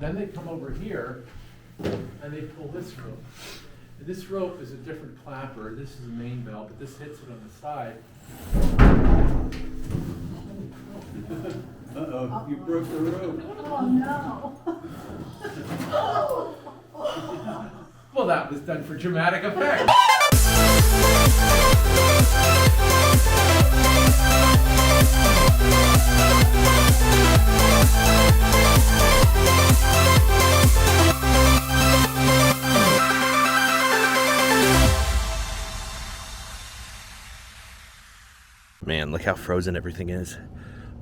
Then they come over here and they pull this rope. And this rope is a different clapper. This is a main bell, but this hits it on the side. Uh-oh, you broke the rope. Oh no. Well, that was done for dramatic effect. Man, look how frozen everything is.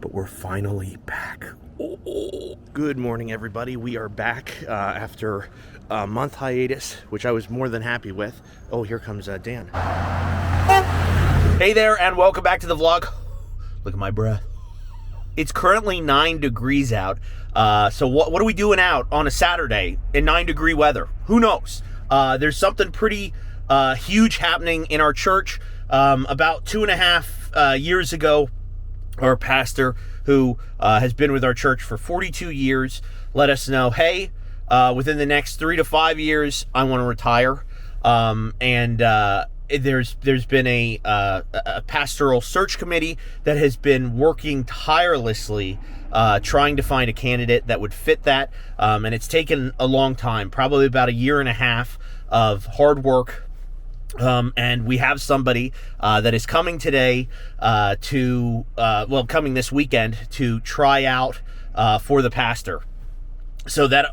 But we're finally back. Oh. Good morning, everybody. We are back after a month hiatus, which I was more than happy with. Oh, here comes Dan. Hey there, and welcome back to the vlog. Look at my breath. It's currently 9 degrees out. So what are we doing out on a Saturday in 9-degree weather? Who knows? There's something pretty huge happening in our church. About 2.5 years ago, our pastor, who has been with our church for 42 years, let us know, hey, within the next 3 to 5 years, I want to retire. There's been a pastoral search committee that has been working tirelessly trying to find a candidate that would fit that. And it's taken a long time, probably about 1.5 years of hard work. And we have somebody that is coming today coming this weekend to try out for the pastor. So that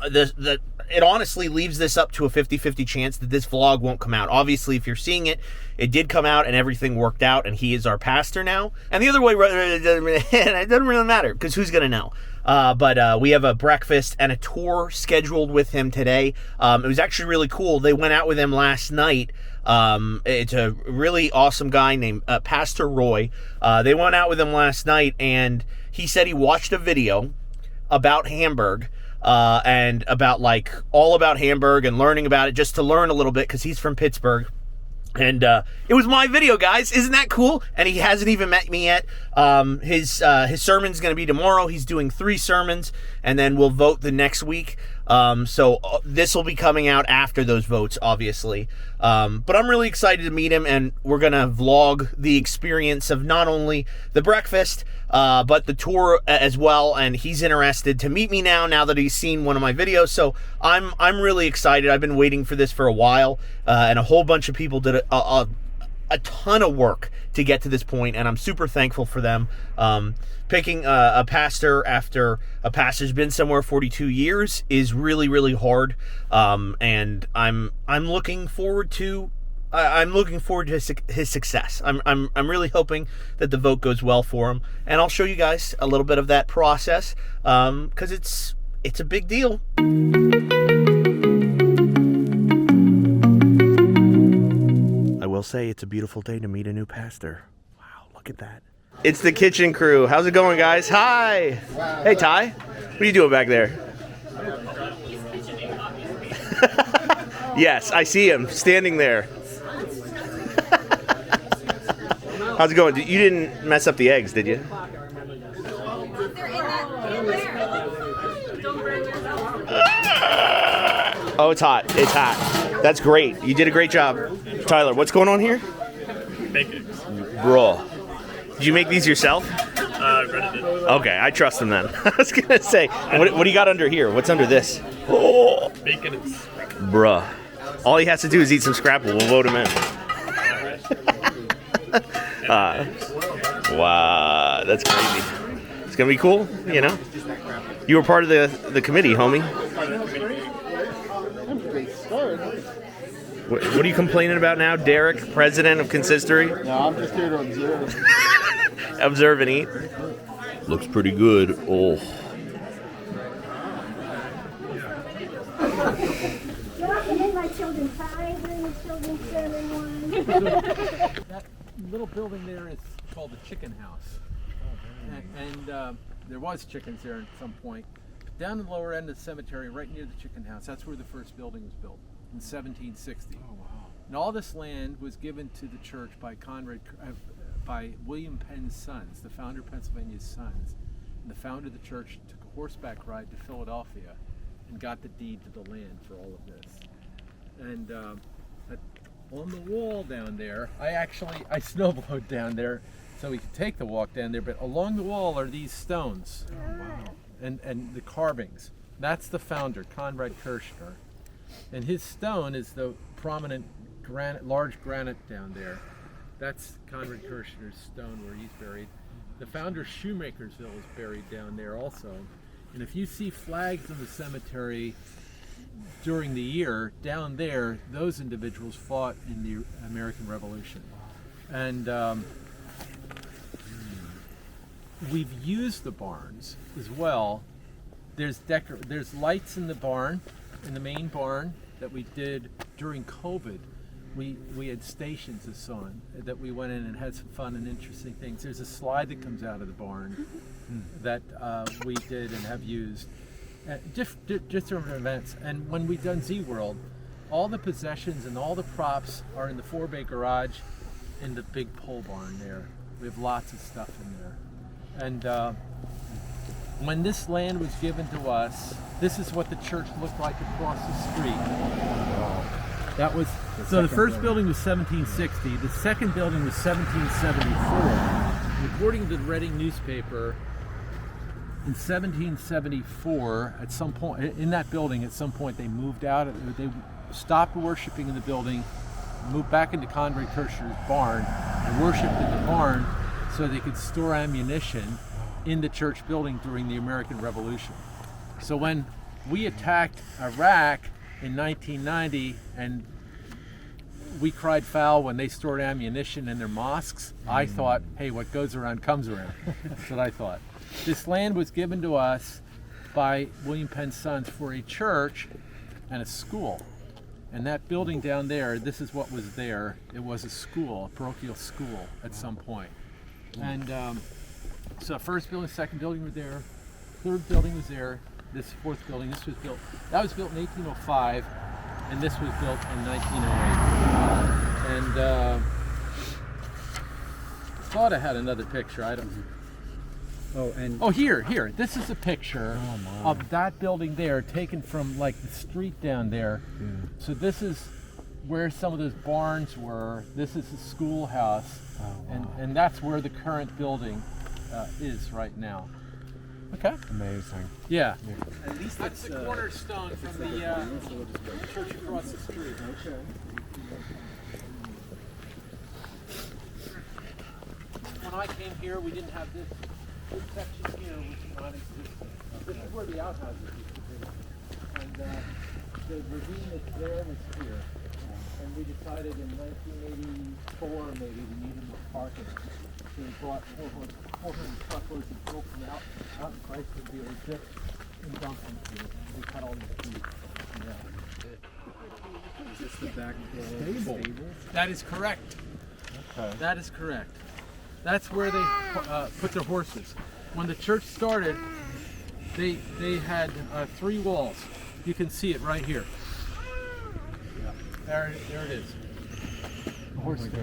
it honestly leaves this up to a 50-50 chance that this vlog won't come out. Obviously, if you're seeing it, it did come out and everything worked out and he is our pastor now. And the other way, it doesn't really matter because who's going to know? But we have a breakfast and a tour scheduled with him today. It was actually really cool. They went out with him last night. It's a really awesome guy named Pastor Roy. They went out with him last night and he said he watched a video about Hamburg. And about all about Hamburg and learning about it just to learn a little bit because he's from Pittsburgh. And it was my video, guys. Isn't that cool? And he hasn't even met me yet. His sermon's going to be tomorrow. He's doing 3 sermons, and then we'll vote the next week. So this will be coming out after those votes, obviously. But I'm really excited to meet him, and we're going to vlog the experience of not only the breakfast, but the tour as well. And he's interested to meet me now that he's seen one of my videos. So I'm really excited. I've been waiting for this for a while, and a whole bunch of people did a ton of work to get to this point, and I'm super thankful for them. Picking a pastor after a pastor's been somewhere 42 years is really, really hard. And I'm looking forward to his success. I'm really hoping that the vote goes well for him, and I'll show you guys a little bit of that process because it's a big deal. I will say it's a beautiful day to meet a new pastor. Wow, look at that. It's the kitchen crew. How's it going, guys? Hi. Wow. Hey, Ty. What are you doing back there? Yes, I see him standing there. How's it going? You didn't mess up the eggs, did you? Oh, it's hot. It's hot. That's great. You did a great job. Tyler, what's going on here? Bacon. Bro. Did you make these yourself? Reddit did. Okay, I trust him then. I was going to say, what do you got under here? What's under this? Oh. Bacon and scrapple. Bruh. All he has to do is eat some scrapple. We'll vote him in. Wow, that's crazy. It's going to be cool, you know? You were part of the committee, homie. What are you complaining about now, Derek, president of Consistory? No, I'm just here to observe. Observe and eat. Looks pretty good. Oh. My children 5 and the children 7 1. That little building there is called the Chicken House. And there was chickens there at some point. Down in the lower end of the cemetery, right near the Chicken House, that's where the first building was built in 1760. Oh, wow. And all this land was given to the church by by William Penn's sons, the founder of Pennsylvania's sons. And the founder of the church took a horseback ride to Philadelphia and got the deed to the land for all of this. And on the wall down there, I snowblowed down there so we could take the walk down there, but along the wall are these stones. And the carvings. That's the founder, Conrad Kirchner. And his stone is the prominent large granite down there. That's Conrad Kirchner's stone where he's buried. The founder of Shoemakersville is buried down there also. And if you see flags in the cemetery during the year, down there, those individuals fought in the American Revolution. And we've used the barns as well. There's lights in the barn, in the main barn, that we did during COVID. We had stations and so on that we went in and had some fun and interesting things. There's a slide that comes out of the barn that we did and have used. Just different events. And when we've done Z-World, all the possessions and all the props are in the 4-bay garage in the big pole barn there. We have lots of stuff in there. And when this land was given to us, this is what the church looked like across the street. That was so. The first building was 1760. The second building was 1774. According to the Reading newspaper, in 1774, at some point in that building, at some point they moved out. They stopped worshiping in the building, moved back into Conrad Kirchner's barn, and worshipped in the barn so they could store ammunition in the church building during the American Revolution. So when we attacked Iraq in 1990 and we cried foul when they stored ammunition in their mosques, I thought, hey, what goes around comes around. That's what I thought. This land was given to us by William Penn's sons for a church and a school. And that building down there, this is what was there. It was a school, a parochial school at some point. And so first building, second building were there, third building was there, this fourth building, that was built in 1805, and this was built in 1908. And I thought I had another picture, I don't. Here, this is a picture of that building there, taken from like the street down there. Yeah. So this is where some of those barns were. This is the schoolhouse, and that's where the current building is right now. Okay. Amazing. Yeah. At least that's the cornerstone from the church across the street. Okay. When I came here, we didn't have this section here, which is not existing. This is where the outhouses used to be. And the ravine that's there was here. And we decided in 1984 maybe we needed more parking. So we brought 400 truckloads of built from out in Chrysler dealership and dumped them here. We cut all these trees. Yeah. Is this the back stable? That is correct. Okay. That is correct. That's where they put their horses. When the church started, they had 3 walls. You can see it right here. There it is. Horse stable.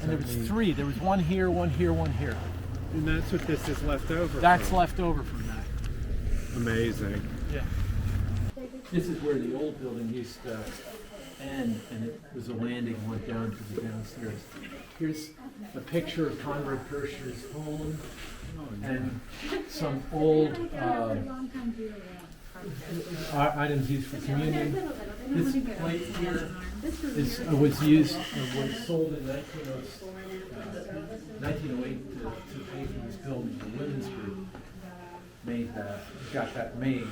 And there was 3. There was one here, one here, one here. And that's what this is left over That's from. left over from that. Amazing. Yeah. This is where the old building used to end, and it was a landing went down to the downstairs. Here's a picture of Conrad Kirchner's home and some old items used for communion. This plate here was sold in 1908 to pay for this building. The women's group got that made,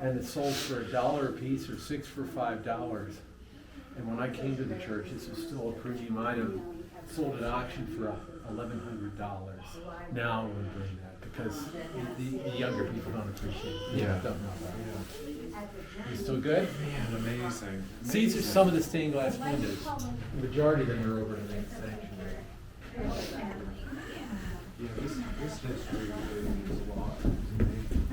and it sold for $1 a piece or 6 for $5. And when I came to the church, this was still a premium item. Sold at auction for $1,100. Now we're doing that because the younger people don't appreciate it. Yeah. Don't know about it. You still good? Man, amazing. These are some of the stained glass windows. The majority of them are over in the sanctuary. Yeah, this history is a lot.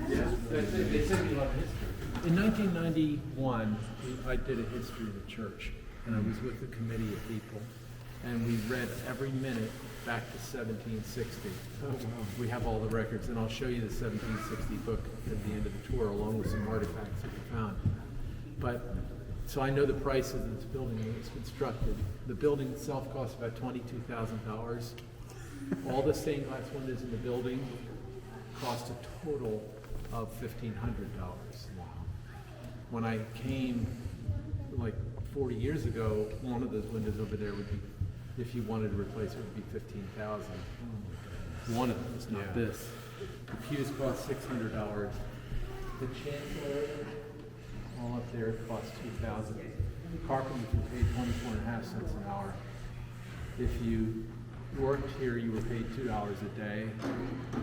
Yeah, they said a lot of history. In 1991, I did a history of the church, and I was with the committee of people. and we read every minute back to 1760. Oh, wow. We have all the records, and I'll show you the 1760 book at the end of the tour, along with some artifacts that we found. But, so I know the prices of this building when it was constructed. The building itself cost about $22,000. All the stained glass windows in the building cost a total of $1,500. Wow. When I came, like 40 years ago, one of those windows over there would be, if you wanted to replace it, would be $15,000. One of them, it's not this. The pews cost $600. The chancellor, all up there, costs $2,000. Carpenters were paid 24.5 cents an hour. If you worked here, you were paid $2 a day.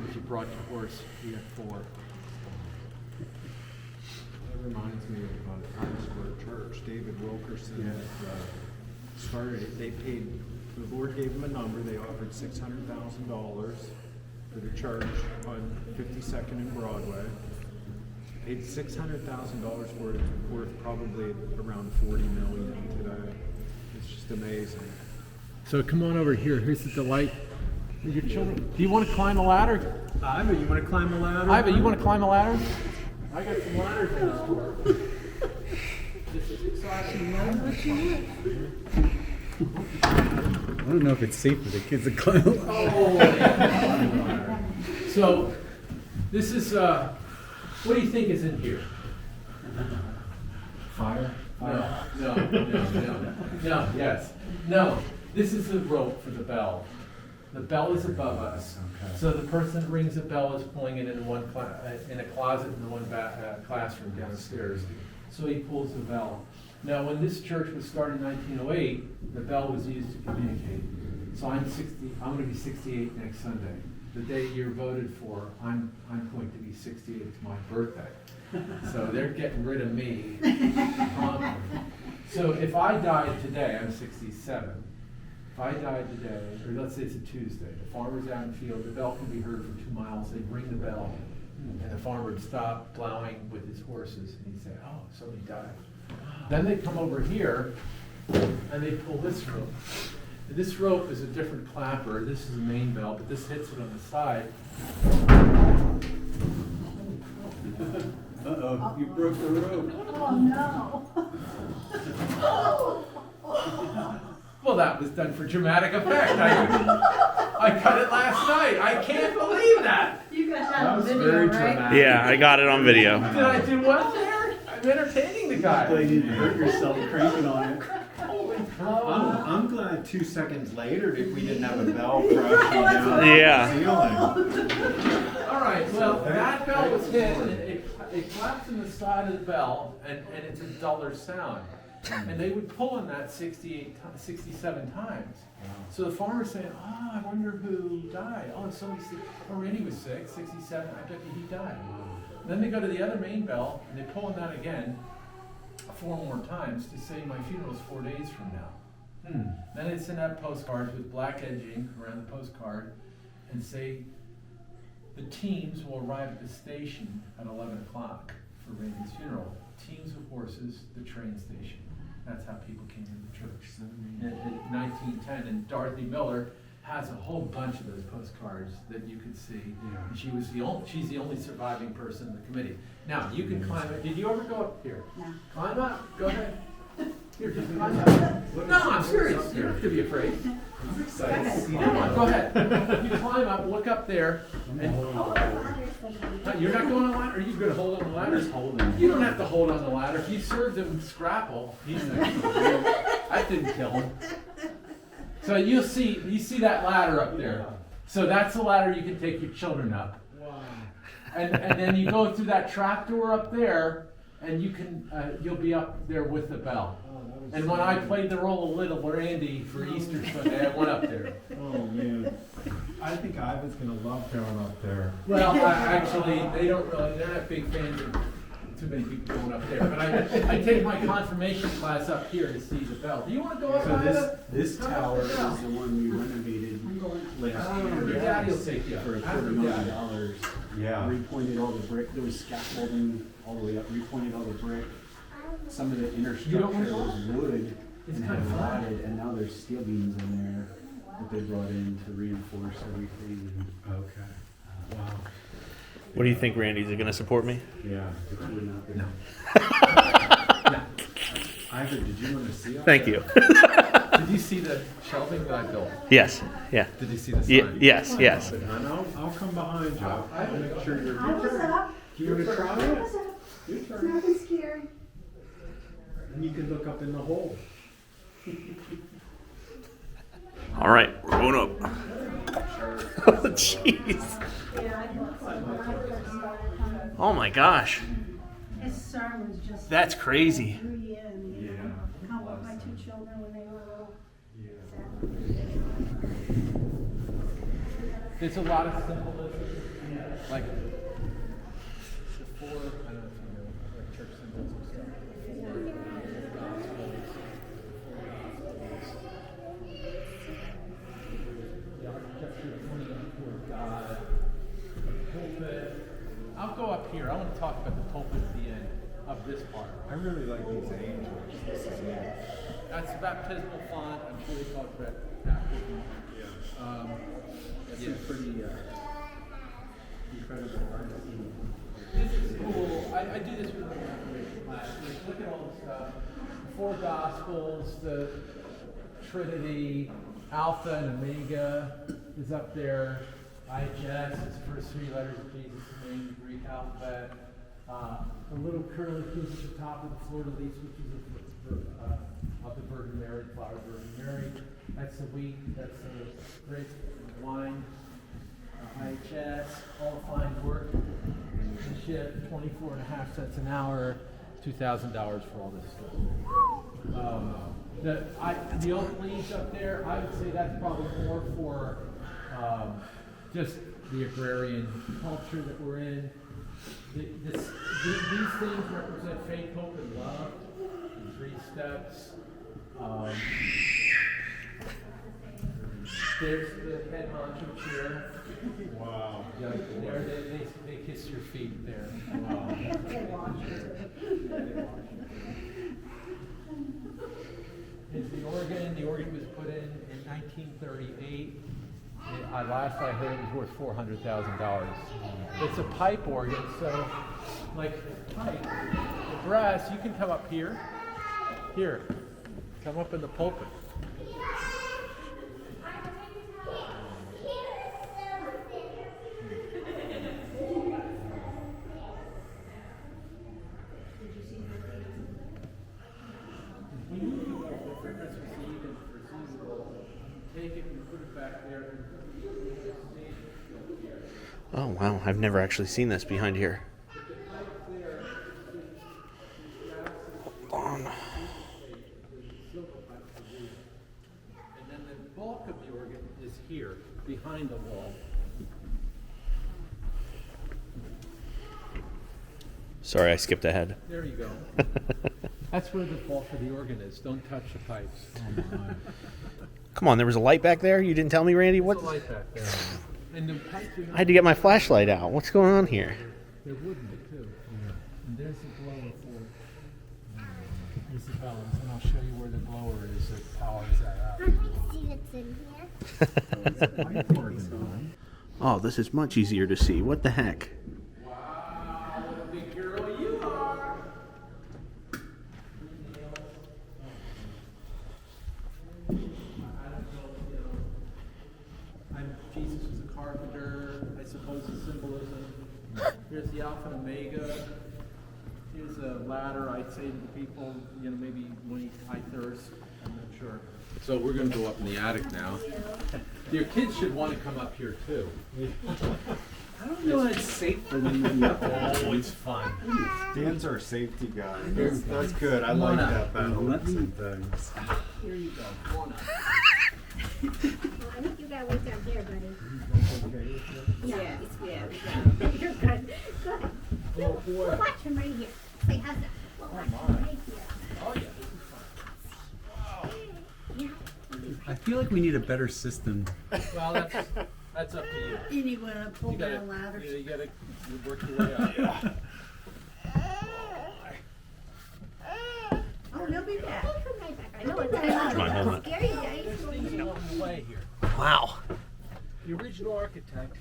If you brought your horse, you got $4. That reminds me of Times Square Church. David Wilkerson started it. They paid, the Lord gave them a number. They offered $600,000 for the church on 52nd and Broadway. Paid $600,000 worth probably around $40 million today. It's just amazing. So come on over here. Here's the delight. Your children. Do you want to climb a ladder? Iva, you want to climb a ladder? Iva, you want to climb a ladder? I got some ladders in the store. This is exciting. I don't know if it's safe for the kids to climb. Oh. So, this is, what do you think is in here? Fire? No, yes. No, this is the rope for the bell. The bell is above us. Okay. So the person that rings the bell is pulling it in in a closet in the one classroom downstairs. So he pulls the bell. Now, when this church was started in 1908, the bell was used to communicate. So I'm going to be 68 next Sunday. The day you're voted for, I'm going to be 68. It's my birthday. So they're getting rid of me. So if I died today, I'm 67. If I died today, or let's say it's a Tuesday, the farmer's out in the field, the bell can be heard for 2 miles. They ring the bell, and the farmer would stop plowing with his horses, and he'd say, "Oh, somebody died." Then they come over here, and they pull this rope. This rope is a different clapper. This is the main bell, but this hits it on the side. Uh-oh, you broke the rope. Oh, no. Well, that was done for dramatic effect. I cut it last night. I can't believe that. You got that on was video, very right? dramatic. Yeah, I got it on video. Did I do what there? I'm entertaining the guy. You didn't hurt yourself cranking on it. Holy cow. I'm glad 2 seconds later that we didn't have a bell crashing down Yeah. the ceiling. All right, well, that bell was hit, and it claps in the side of the bell, and it's a duller sound. And they would pull on that 67 times. So the farmer's saying, "Oh, I wonder who died. Oh, somebody's sick. Oh, Randy was sick, 67. I bet you he died." Then they go to the other main bell, and they pull on that again 4 more times to say, "My funeral's 4 days from now." Then they send out postcards with black edging around the postcard and say, "The teams will arrive at the station at 11 o'clock for Randy's funeral. Teams of horses, the train station." That's how people came to the church. In 1910, and Dorothy Miller has a whole bunch of those postcards that you could see. And she's the only surviving person in the committee. Now, you can climb it. Did you ever go up here? No. Climb up. Go ahead. Here, just climb up. No, I'm serious. You don't have to be afraid. I'm excited to see Come on, that. go ahead. You climb up, look up there, and you're not going on the ladder? Are you going to hold on the ladder? You don't have to hold on the ladder. If you served him scrapple, that didn't kill him. So you see that ladder up there. So that's the ladder you can take your children up. Wow. And then you go through that trap door up there, and you'll be up there with the bell. And when I played the role of Little Randy for Easter Sunday, I went up there. Oh, man. I think Ivan's going to love going up there. Well, actually, they're not big fans of too many people going up there. But I take my confirmation class up here to see the bell. Do you want to go up So there? this tower is the one we renovated last Your year daddy will take you up. for Ask your dad. $250,000. Yeah. Repointed all the brick. There was scaffolding all the way up. Repointed all the brick. Some of the inner You don't structure want was wood. It's and kind had of flat. rotted, and now there's steel beams in there that they brought in to reinforce everything. And, Okay. Wow. What do you think, Randy? Is it going to support me? yeah, it's really not there. No. Ivor, did you want to see all Thank that? you. Did you see the shelving that I built? Yes. Yeah. Did you see the sign? Yes. Yes. And I'll come behind you. I'll make sure you're. I was up. Do you want to try I it? was up. Your It's turn. nothing scary. And you can look up in the hole. All right, we're going up. Oh, jeez. Oh my gosh, His sermon's just. that's crazy. Really in, you know, how about my two children when they were little. There's a lot of symbolism, like the four, I don't know if you know, like church symbols and stuff. The four gospels, the architecture pointing toward God, the pulpit. I'll go up here. I want to talk about the pulpit at the end of this part. I really like these angels. This is neat. That's the baptismal font. I'm sure they talk about baptism. That's Yeah. a pretty incredible art. This is cool. I do this with my Reformation class. Like, look at all the stuff. The four Gospels, the Trinity, Alpha and Omega is up there. IHS is the first three letters of Jesus' name, the Greek alphabet. The little curly piece at the top of the fleur-de-lis, which is of the Virgin Mary, the flower of Virgin Mary. That's the wheat. That's the grape, wine. IHS, all the fine work. The ship, 24.5 cents an hour, $2,000 for all this stuff. The oak leaves up there, I would say that's probably more for just the agrarian culture that we're in. These things represent faith, hope, and love. The 3 steps. There's the head honcho chair. Wow. Yeah, there they kiss your feet there. Here's the organ. The organ was put in 1938. Last I heard it was worth $400,000. It's a pipe organ, so like pipe, the brass, you can come up here. Here, come up in the pulpit. Oh wow, I've never actually seen this behind here. Hold on. And then the bulk of the organ is here, behind the wall. Sorry, I skipped ahead. There you go. That's where the bulk of the organ is. Don't touch the pipes. Come on, there was a light back there? You didn't tell me, Randy? There's What? a light back there. And the pipes are I not, had to get my flashlight out. What's going on here? they're wooden too. And there's the blower for There's the balance, and I'll show you where the blower is that powers that up. Let me see what's in here. Oh, this is much easier to see. What the heck? Wow, what a big girl you are! Jesus was a carpenter, I suppose the symbolism. Here's the Alpha and Omega. Here's a ladder, I'd say to the people, maybe when you high thirst, I'm not sure. So we're going to go up in the attic now. Your kids should want to come up here too. I don't know it's safe for them to be up there. Oh, it's fun. Dan's our safety guy. That's good. I like that balance and things. Here you go. Come on up. Well, I think you gotta wait down there, buddy. Yeah. You're good. Good. Oh, We'll boy. watch him right here. Say, how's that? We'll watch him right here. Oh, yeah. Yeah. I feel like we need a better system. Well, that's up to you. And you wanna pull You gotta, down ladder? you gotta work your way up. Oh, he'll be back. He'll come right back. know it's on, hold it. scary, guys. Along the way here. Wow. The original architect.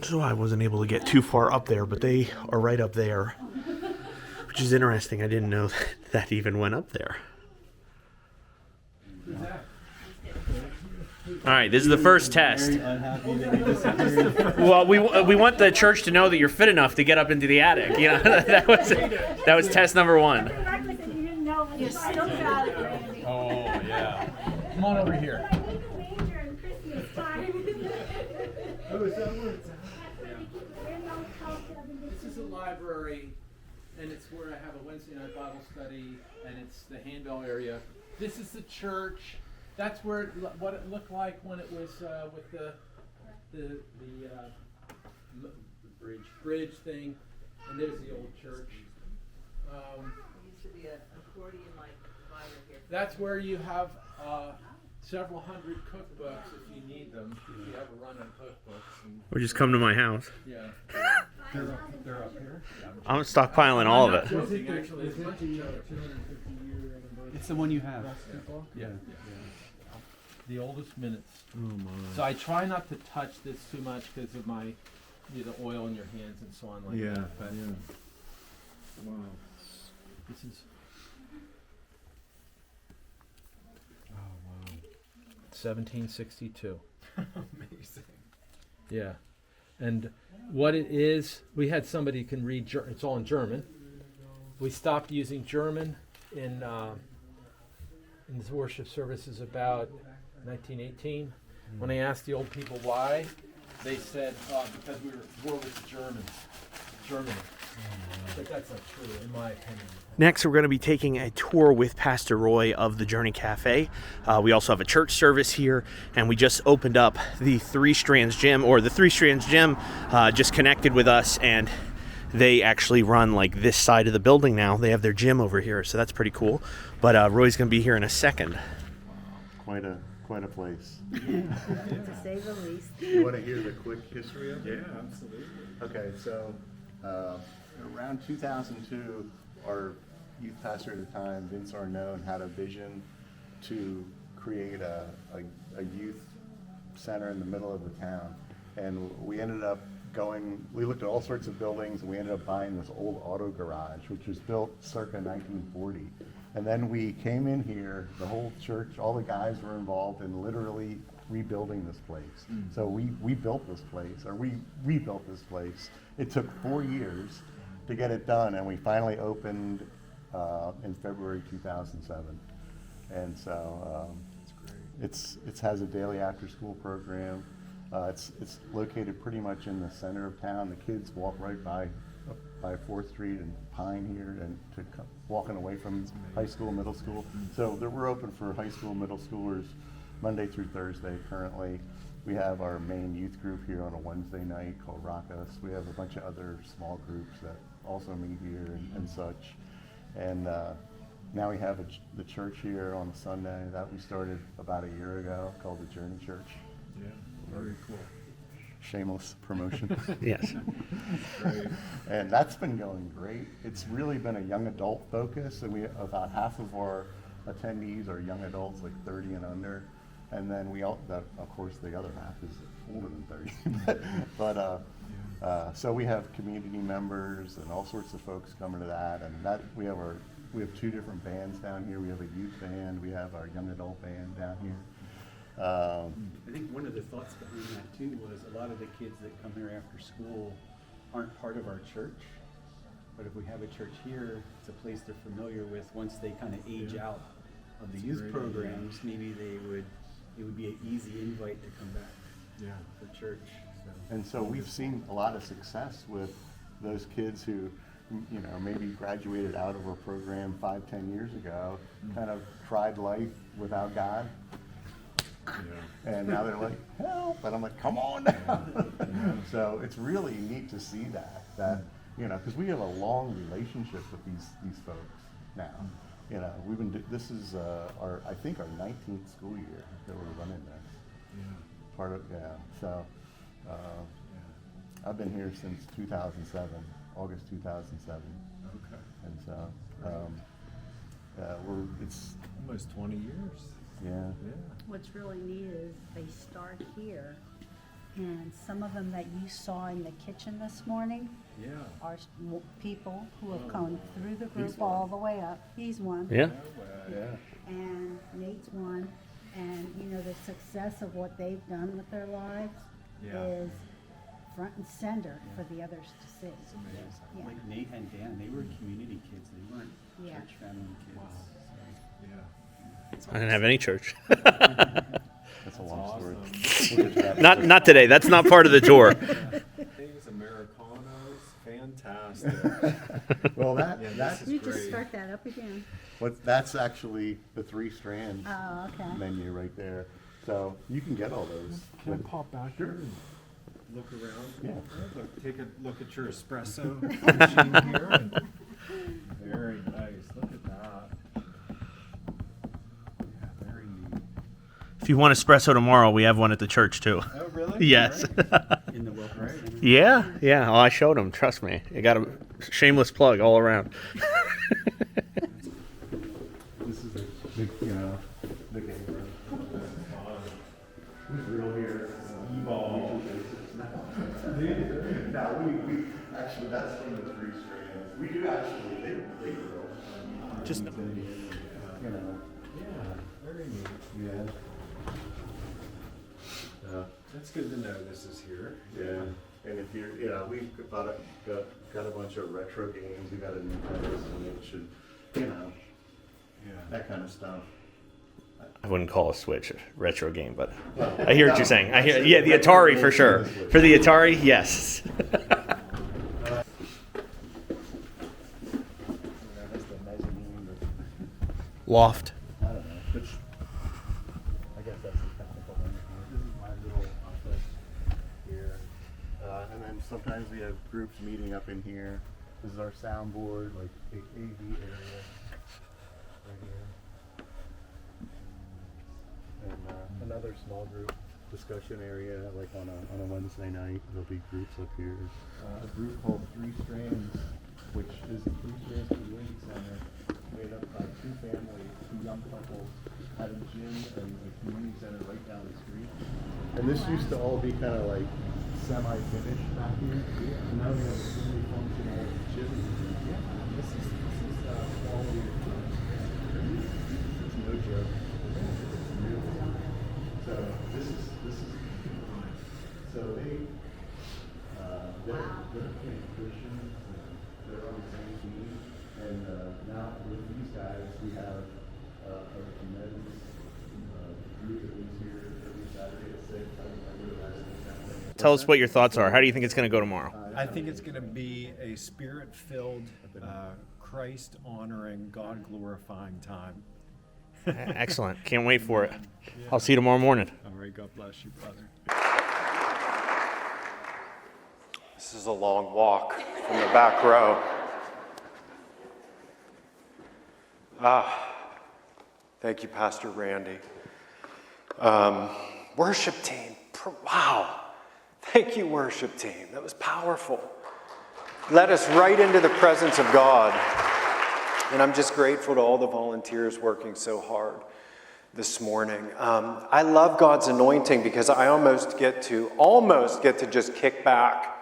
So I wasn't able to get too far up there, but they are right up there, which is interesting. I didn't know that even went up there. All right, this is the first test. Unhappy that you disappeared. Well, we want the church to know that you're fit enough to get up into the attic. You know, that was test number one. You're so proud of Randy. Oh, yeah. Come on over here. I think the manger in Christmas time. Oh, is that where it's at? This is a library, and it's where I have a Wednesday night Bible study, and it's the handbell area. This is the church. That's where what it looked like when it was with the bridge thing, and there's the old church. Used to be an accordion-like divider here. That's where you have several hundred cookbooks if you need them. If you have a run on cookbooks. And, Or just come to my house. yeah. They're up here? I'm stockpiling all of it. Joking, actually, it's a bunch of each other. It's the one you have. Yeah. The oldest minutes. Oh my. So I try not to touch this too much because of my, the oil in your hands and so on like Yeah. that. But Wow. this is Oh wow. 1762. Amazing. Yeah, and what it is, we had somebody can read. It's all in German. We stopped using German in the worship services about 1918. When I asked the old people why, they said because we were at war with the Germany. But that's not true, in my opinion. Next, we're going to be taking a tour with Pastor Roy of the Journey Cafe. We also have a church service here, and we just opened up the Three Strands Gym, or the Three Strands Gym just connected with us, and they actually run like this side of the building now. They have their gym over here, so that's pretty cool. But Roy's going to be here in a second. Quite a place. To say the least. You want to hear the quick history of it? Yeah, absolutely. Okay, so around 2002, our youth pastor at the time, Vince Arnone, had a vision to create a youth center in the middle of the town. And we ended up we looked at all sorts of buildings, and we ended up buying this old auto garage, which was built circa 1940. And then we came in here, the whole church, all the guys were involved in literally rebuilding this place. So we built this place, or we rebuilt this place. It took 4 years to get it done, and we finally opened in February 2007. And so it has a daily after-school program. It's located pretty much in the center of town. The kids walk right by 4th Street and Pine here, and walking away from high school, middle school. So we're open for high school, middle schoolers Monday through Thursday currently. We have our main youth group here on a Wednesday night called Rock Us. We have a bunch of other small groups that also meet here and such. And now we have the church here on a Sunday that we started about a year ago called the Journey Church. Yeah. Very cool. Shameless promotion. Yes. Great. And that's been going great. It's really been a young adult focus, and about half of our attendees are young adults, like 30 and under. And then of course, the other half is older than 30. So we have community members and all sorts of folks coming to that. And we have 2 different bands down here. We have a youth band. We have our young adult band down here. I think one of the thoughts behind that too was a lot of the kids that come here after school aren't part of our church. But if we have a church here, it's a place they're familiar with. Once they kind of age out of the youth programs, maybe it would be an easy invite to come back for church. And so we've seen a lot of success with those kids who, maybe graduated out of our program 5-10 years ago, kind of tried life without God. And now they're like, help, and I'm like, come on down. So it's really neat to see that because we have a long relationship with these folks now. This is I think our 19th school year that we're running this. So I've been here since 2007, August 2007. Okay. And so it's almost 20 years. Yeah. Yeah. What's really neat is they start here, and some of them that you saw in the kitchen this morning Yeah. are people who have come through the group all the way up. He's one. Yeah. Yeah. And Nate's one. And, you know, the success of what they've done with their lives Yeah. is front and center for the others to see. It's amazing. Yeah. Like Nate and Dan, they were community kids. They weren't Yeah. church family kids. Wow. So. Yeah. I didn't have any church. That's a long story. Awesome. We'll get to that. Not today. That's not part of the tour. Things Americanos, fantastic. Well, Yeah, that's this is You just great. start that up again. that's actually the 3 strands Oh, okay. menu right there. So you can get all those. Can I with- pop back here and look around? Yeah. Look, take a look at your espresso machine here. Very nice. Look at that. Yeah, very neat. If you want espresso tomorrow, we have one at the church too. Oh, really? Yes. In the Welcome Right. Center. Yeah. Oh, I showed him. Trust me. You got a shameless plug all around. This is the game room. Who's real here? Evolve. No, we actually, that's from the 3 strands. We do actually, they grow. Just- You know. Yeah, very neat. Yeah. That's good to know this is here. Yeah, and if you're, we've got a bunch of retro games. We got a Nintendo Switch, and Yeah. that kind of stuff. I wouldn't call a Switch a retro game, but Well, I hear what you're saying. I hear, yeah, the Atari for sure. For the Atari, yes. That's the mezzanine, Loft. but I don't know. Which, I guess that's the technical one. This is my little office here, and then sometimes we have groups meeting up in here. This is our soundboard, like the AV area, right here. And another small group discussion area, like on a Wednesday night, there'll be groups up here. A group called 3 Strands, which is the 3 Strands Community Center, made up by 2 families, 2 young couples, had a gym and a community center right down the street. And this used to all be kind of like semi-finished back here. And now we have a fully functional gym. Yeah, this is quality of life. It's no joke. It's real. So this is so they're playing Christians, they're on the same team, and now with these guys we have a men's group that meets here every Saturday at 6. I go to that. Tell us what your thoughts are. How do you think it's going to go tomorrow? I think it's going to be a spirit-filled, Christ-honoring, God-glorifying time. Excellent. Can't wait for it. I'll see you tomorrow morning. All right, God bless you, brother. This is a long walk from the back row. Thank you, Pastor Randy. Worship team, wow. Thank you, worship team. That was powerful. Led us right into the presence of God. And I'm just grateful to all the volunteers working so hard this morning. I love God's anointing because I almost get to just kick back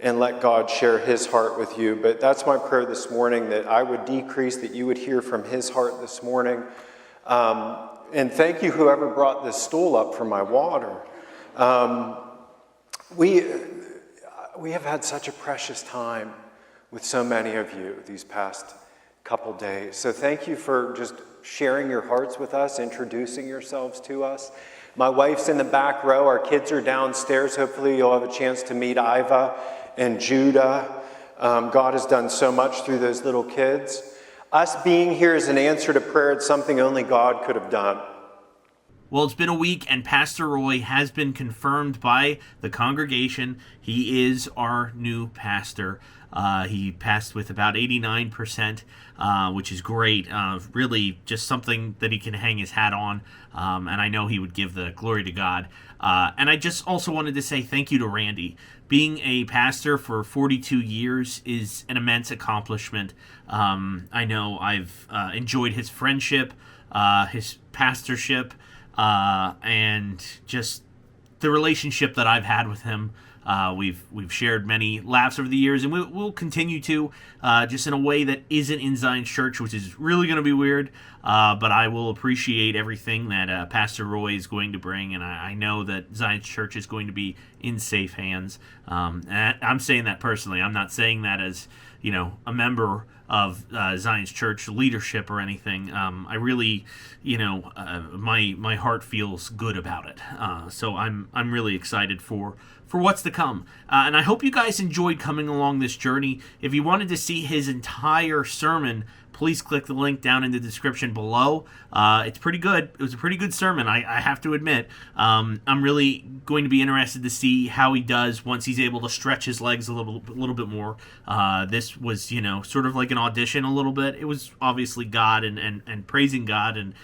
and let God share his heart with you. But that's my prayer this morning, that I would decrease, that you would hear from his heart this morning. And thank you, whoever brought this stool up for my water. We have had such a precious time with so many of you these past couple days. So thank you for just sharing your hearts with us, introducing yourselves to us. My wife's in the back row. Our kids are downstairs. Hopefully you'll have a chance to meet Iva and Judah. God has done so much through those little kids. Us being here is an answer to prayer. It's something only God could have done. Well, it's been a week, and Pastor Roy has been confirmed by the congregation. He is our new pastor. He passed with about 89%, which is great. Really just something that he can hang his hat on, and I know he would give the glory to God. And I just also wanted to say thank you to Randy. Being a pastor for 42 years is an immense accomplishment. I know I've enjoyed his friendship. his pastorship, and just the relationship that I've had with him. We've shared many laughs over the years, and we'll continue to, just in a way that isn't in Zion's Church, which is really going to be weird. But I will appreciate everything that Pastor Roy is going to bring, and I know that Zion's Church is going to be in safe hands. And I'm saying that personally. I'm not saying that as, a member of Zion's Church leadership or anything. I really, my heart feels good about it. So I'm really excited for what's to come. And I hope you guys enjoyed coming along this journey. If you wanted to see his entire sermon, please click the link down in the description below. It's pretty good. It was a pretty good sermon, I have to admit. I'm really going to be interested to see how he does once he's able to stretch his legs a little bit more. This was, sort of like an audition a little bit. It was obviously God and praising God and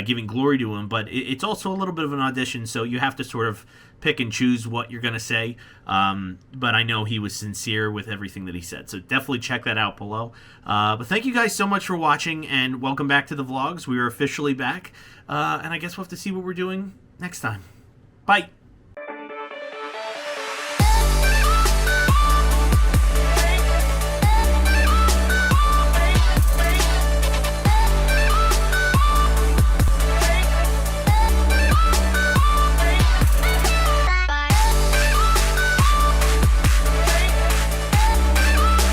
giving glory to him, but it's also a little bit of an audition, so you have to sort of pick and choose what you're going to say. But I know he was sincere with everything that he said, so definitely check that out below. But thank you guys so much for watching, and welcome back to the vlogs. We are officially back, and I guess we'll have to see what we're doing next time. Bye!